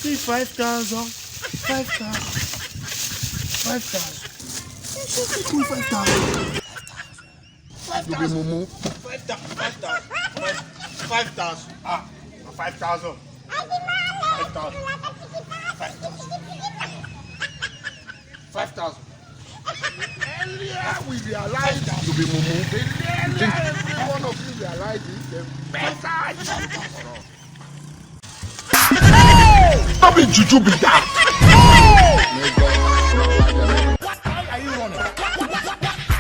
See 5,000. 5,000. 5,000. 5,000. You be mumu. 5,000. 5,000. Ah, 5,000. 5,000. 5,000. Earlier we realized you be mumu. Earlier one of you realized it, the better. Not be juju be that. What are you running?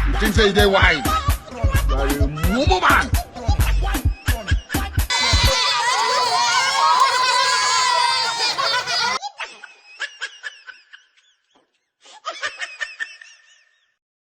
You think say they wide? You are a mumu man.